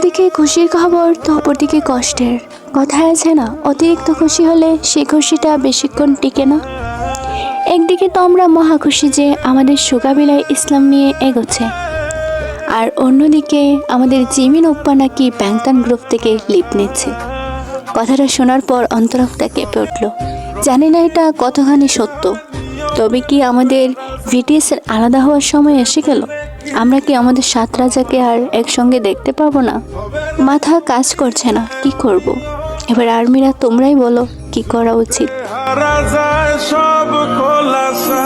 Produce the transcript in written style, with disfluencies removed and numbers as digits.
একদিকে খুশির খবর তো অপরদিকে কষ্টের। কথায় আছে না, অতিরিক্ত খুশি হলে সেই খুশিটা বেশিক্ষণ টিকে না। একদিকে তো আমরা মহা খুশি যে আমাদের সুগাবিলায় ইসলাম নিয়ে এগোচ্ছে, আর অন্যদিকে আমাদের জিমিন ওপ্পা নাকি ব্যাংতান গ্রুপ থেকে লিপ নিচ্ছে। কথাটা শোনার পর অন্তরকটা কেঁপে উঠল। জানি না এটা কতখানি সত্য, তবে কি আমাদের ভিটিএসের আলাদা হওয়ার সময় এসে গেল? আমরা কি আমাদের 7 রাজাকে আর একসঙ্গে দেখতে পাবো না? মাথা কাজ করছে না, কি করব? এবার আর্মিরা তোমরাই বলো কি করা উচিত। সব খোলাসা